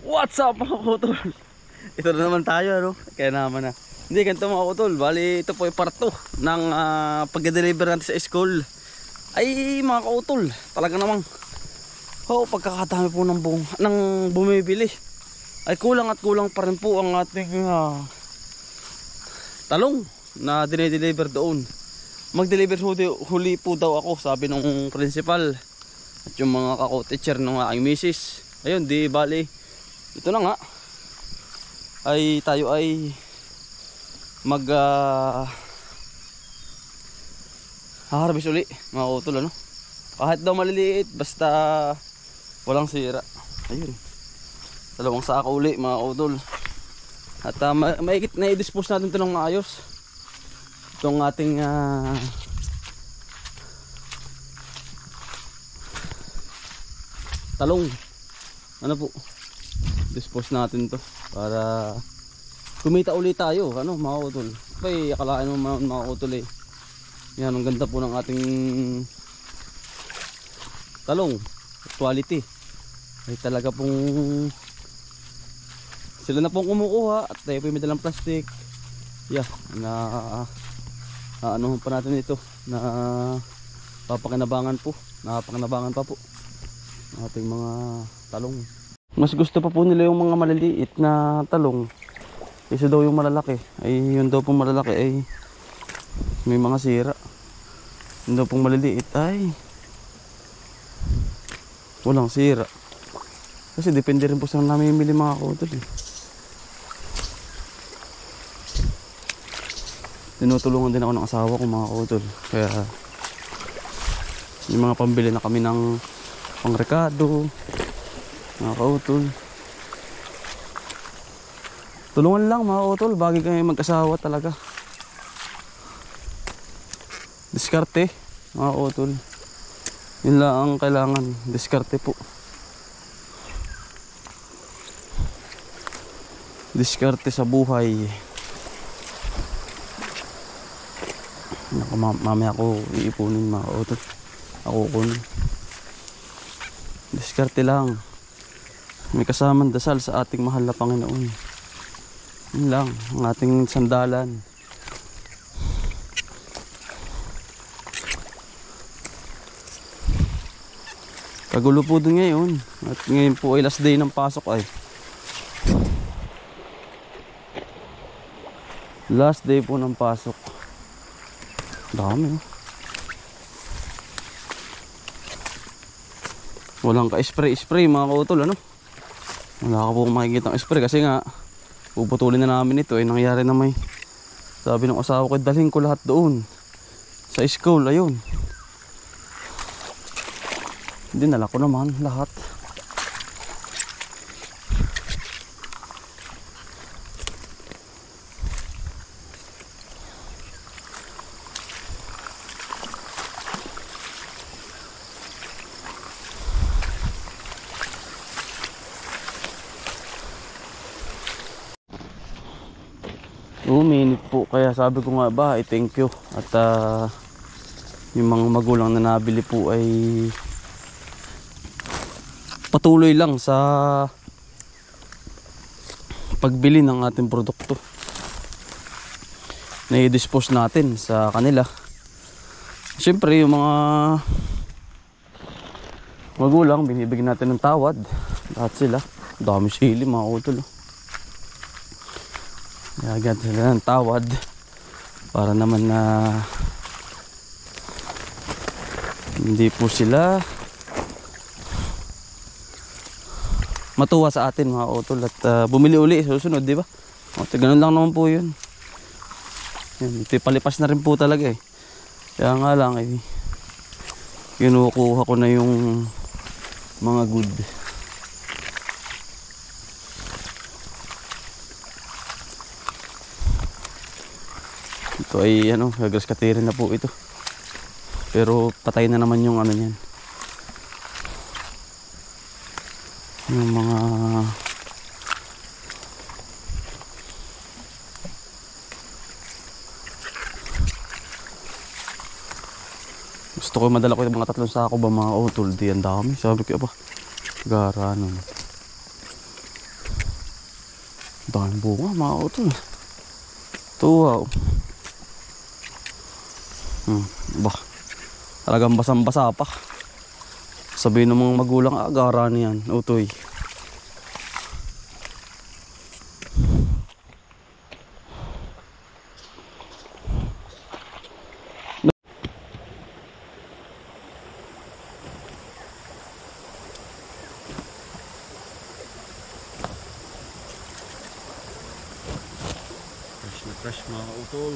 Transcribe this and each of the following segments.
What's up mga utol? Ito na naman tayo, ano? Kaya naman na. Hindi, ganito mga utol. Bali, ito po yung part 2 ng pag-deliver natin sa school. Ay mga kautol, talaga namang pagkakadami po ng bumibili. Ay kulang at kulang pa rin po ang ating talong na dinideliver doon. Mag-deliver huli po daw ako, sabi ng principal at yung mga kako-teacher ng aking misis. Ayun, di bali, ito na nga ay tayo ay mag harvest uli mga utol, ano? Kahit daw maliliit, basta walang sira. Ayun, dalawang sako uli mga utol. At maikit na i-dispose natin ito ng maayos, itong ating talong. Ano po, dispose natin to para kumita ulit tayo, ano mga utol. Ay, akalaan mo mga utol eh. Yan, ang ganda po ng ating talong, quality. Ay talaga pong sila na pong kumukuha at tayo po may dalang plastic. Yeah, ano pa natin ito na papakinabangan pa po ang ating mga talong. Mas gusto pa po nila yung mga maliliit na talong isa daw yung malalaki. Ay yun daw pong malalaki ay may mga sira. Yun daw pong maliliit ay walang sira. Kasi depende rin po sa namimili mga kautol eh. Tinutulungan din ako ng asawa ko mga kautol. Kaya yung mga pambili na kami ng pangrekado mga kautol. Tulungan lang mga kautol, bagay kayo mag-asawa talaga. Diskarte mga kautol, yun lang ang kailangan, diskarte po. Diskarte sa buhay. Mamaya ako iipunin mga kautol, ako kunin. Diskarte lang, may kasamang dasal sa ating mahal na Panginoon. Yun lang ang ating sandalan. Kagulo po din ngayon. At ngayon po ay last day ng pasok ay. Last day po ng pasok. Dami oh. Walang ka-spray mga kautol, ano? Wala ka po makikita ng spray kasi nga puputulin na namin ito. Ay nangyari na may sabi ng asawa ko, dalhin ko lahat doon sa school. Ayun, dinala ko naman lahat. Minute po, kaya sabi ko nga ba thank you. At yung mga magulang na nabili po ay patuloy lang sa pagbili ng ating produkto na i-dispose natin sa kanila. Siyempre yung mga magulang binibigyan natin ng tawad, lahat sila. Dami sili mga utol. Agad sila ng tawad para naman na hindi po sila matuwa sa atin mga utol at bumili uli susunod, di ba? Ganun lang naman po yun. Ito palipas na rin po talaga eh. Kaya nga lang eh, kinukuha ko na yung mga good. Ito ay ano, grass cutter na po ito. Pero patay na naman yung ano niyan. Yung mga gusto ko madala ko yung mga 3 sako ba mga utol. Di ang dami. Sabi ko ba, gara ano. Daming bunga mga utol. Tuwa. Bah, talagang basang-basa pa. Sabihin ng mga magulang, agara niyan, utoy. Fresh na fresh mga utol.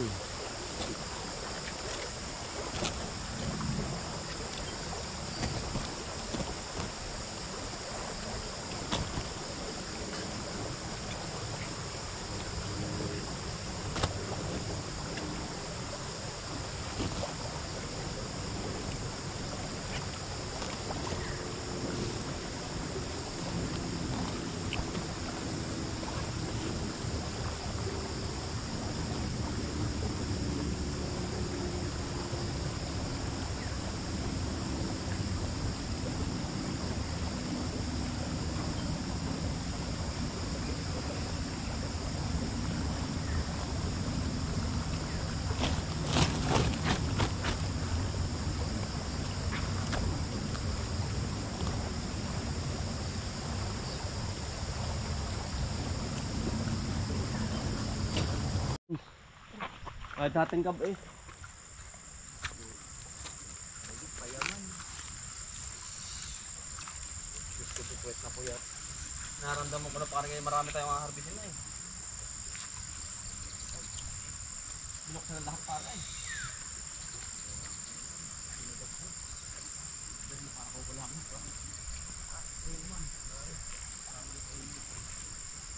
Kahit natin kab eh. Payaman. Gusto ko puwet na po yan. Naramdaman ko na parang ngayon marami tayong mga harbisin na eh. Binuksan na lahat para eh.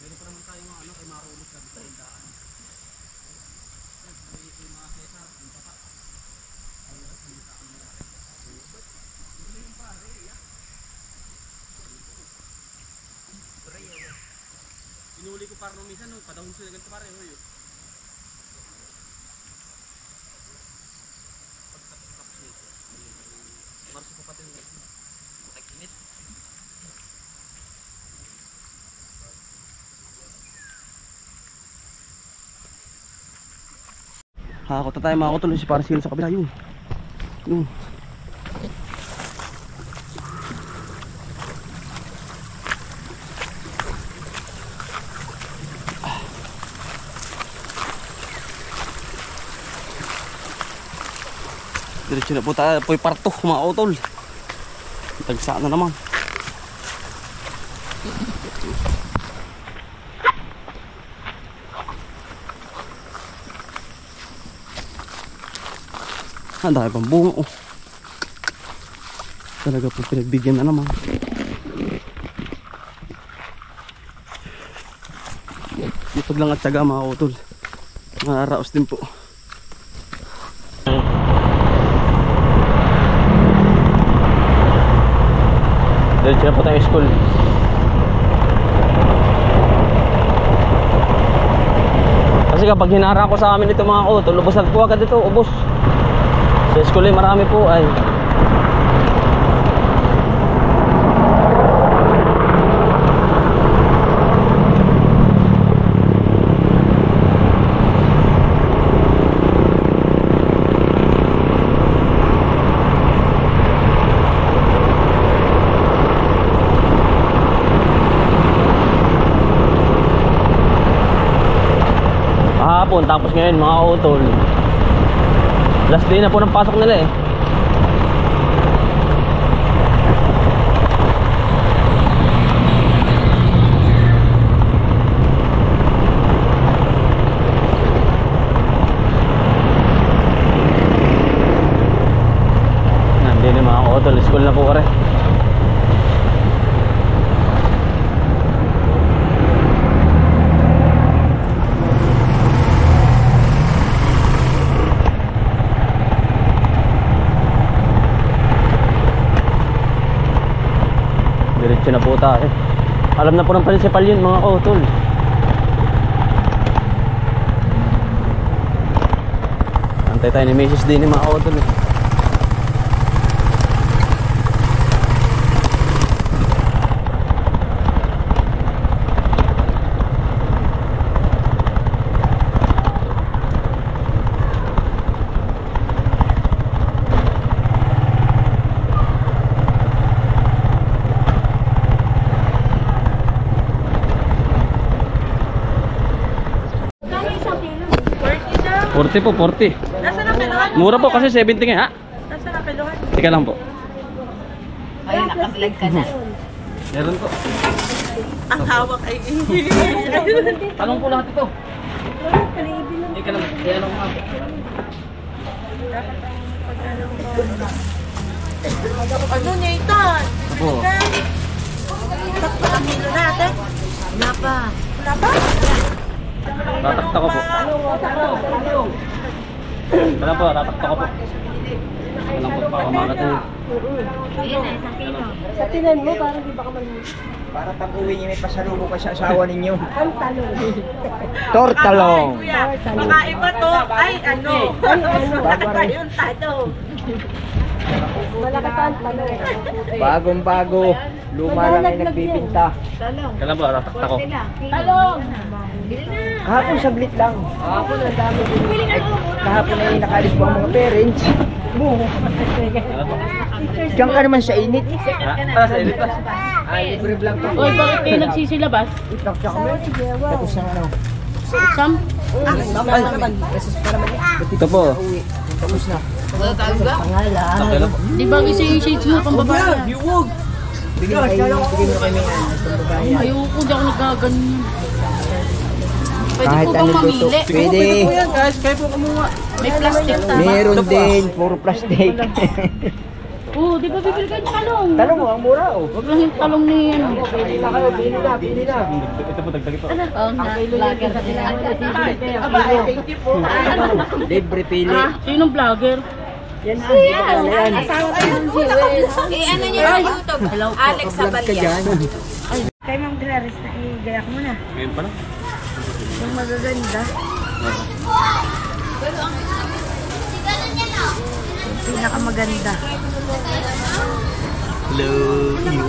Meron pa naman tayong mga kay Marulis na sa indaan. Inuli ko para nung minsan, padahon sila ganito pare. Marso pa pati yung nag-init. Hakot na tayo mga utol, si Parsil sa kabila yun. Yun. Diretso na po tayo, po'y parto mga utol. Tagsaan na naman. Ang dami pang bunga oh. Talaga po pinagbigyan na naman. Ipag lang at syaga mga utol. Nakaraos din po. Diretso na po tayo school. Kasi kapag hinara ko sa amin ito mga utol, ubos na po agad ito, ubos. Sa school ay marami po ay. Kahapon tapos ngayon mga utol. Last day na po ng pasok nila eh. Nandun yung mga utol, school na po kare. Diretso na po tayo. Alam na po ng principal yun mga utol. Antay tayo ni Mrs. din mga utol. 40 po, 40. Nasaan ang kiluhan? Mura po kasi 70 nga. Nasaan ang kiluhan? Teka lang po. Ayun, nakablog ka na. Meron po. Ang hawak ay Talong po lahat ito. Teka lang, kaya lang nga po. Ano, Nathan? Opo. Sakto ang kilo natin? Wala pa. Wala pa? Tatakta ko po. Wala po, tatakta ko po. Wala po, baka makatin. Sa tinan mo, parang di ba ka man... Para pag-uwi niyo may pasalubong ka sa asawa ninyo. Ang talong. Tortalong. Kuya, baka iba to. Ay, ano? Baka yung talong. Malaki pa ang talong. Bagong-bago. Luma lang ay nagbibinta. Kaya lang po, tatakta ko. Talong! Kahapon saglit lang. Kahapon ang dami din. Kahapon ay nakalis po ang mga parents. Kaya po. Diyan ka naman sa init. Ah, sa init pa. Ay, libre vlog pa. Oy, bakit kayo nagsisilabas? Itak siya kami. Tapos na ano. Sam? Ito po. Tapos na. Kaya lang po. Di ba isa yung shades mo pang babae? Bigyan mo kami Ayoko, di ako nagkaganyan. Pwede kahit po bang ano luto. mamili? Pwede. Guys, kayo po kumuha. May plastic ta. Meron din. Puro plastic. Oo, di ba bibili kayo ng talong? Talong mo, ang mura oh. Huwag lang yung talong ni ano. Pili na kayo, pili na, pili na. Ito po, dagdag ito. Oo nga, vlogger sa Aba, ay, thank you po. Libre pili. Sinong vlogger? Yan na, di ba pala yan? Ano niyo sa YouTube? Alex Vlog ka dyan. Kay Ma'am Clarice na igayak mo na. Ngayon pa lang. Yung magaganda. Yung pinakamaganda. Hello, you.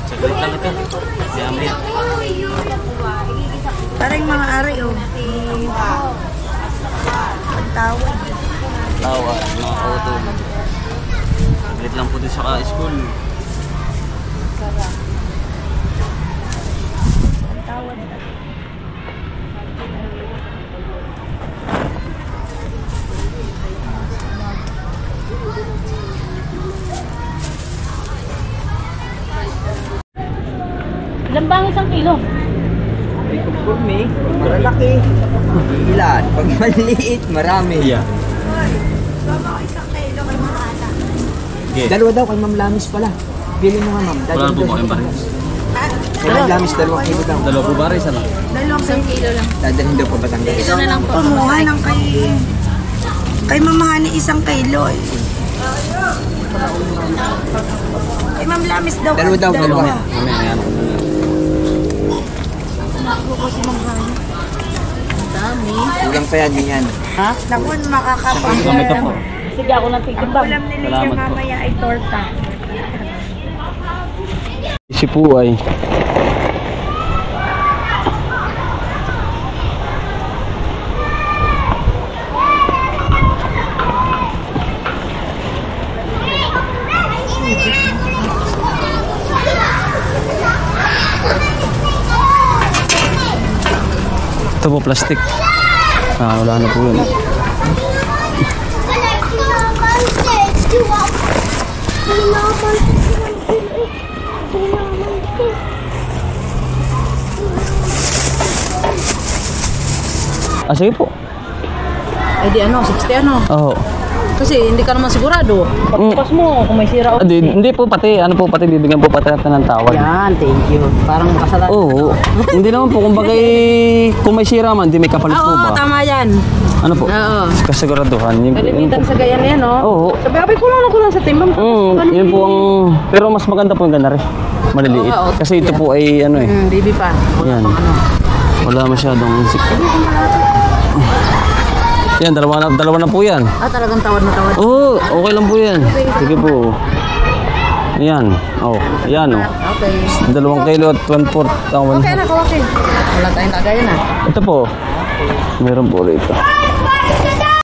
Saglit lang ito. Maya-maya. Parang yung mga aray, oh. Pagtawad. Tawa, mga auto. Saglit lang po din sa school. Pagtawad na. Ilan ba ang isang kilo? For me, malalaki. Ilan? Pag maliit, marami. Yeah. Okay. Dalawa daw kay Ma'am Lamis pala. Pili mo nga ma'am. Wala na po mga baris. Kay Ma'am Lamis, 2 kilo daw. Dalawa po baris, ano? Dalawang kilo lang. Dadalhin daw pa Batangas. Ito na lang po. Kumuha ng kay mamahani 1 kilo eh. Kay Ma'am Lamis daw. Dalawa daw, dalawa. Mamaya, yan. Nakuha si Ma'am Hani. Dami. Kulang pa yan, ganyan. Ha? Naku, makakapang. Kami ito po. Sige, ako lang tigibang. Ulam nila siya Salamat po. mamaya ay torta. Si po ay ito po plastic. Wala na po yun. Sige po. Ay di ano, 60 ano. Oo. Kasi hindi ka naman sigurado. Pagpas mo kung may sira o Hindi po pati, ano po pati bibigyan po pati natin ng tawad. Yan, thank you. Parang makasalan. Oo. Hindi naman po kung kung may sira man, hindi may kapalit po Oo, ba? tama yan. Ano po? Oo. Kasiguraduhan. Yun Kalimitan po. sa gayan yan, no? Oo. Sabi, kulang sa timbang. Yun po ang pero mas maganda po yung ganari. Maliliit. Oo, Kasi ito po ay ano eh. Baby pa. Yan. Wala masyadong insect. Yan, dalawa na po yan. Ah, talagang tawad na tawad. Oo, okay lang po yan. Sige po. Yan. Oh, yan oh. Okay. 2 kilo at 1/4. Okay na, okay. Wala tayong lagayan, ah. Ito po. Meron po rito.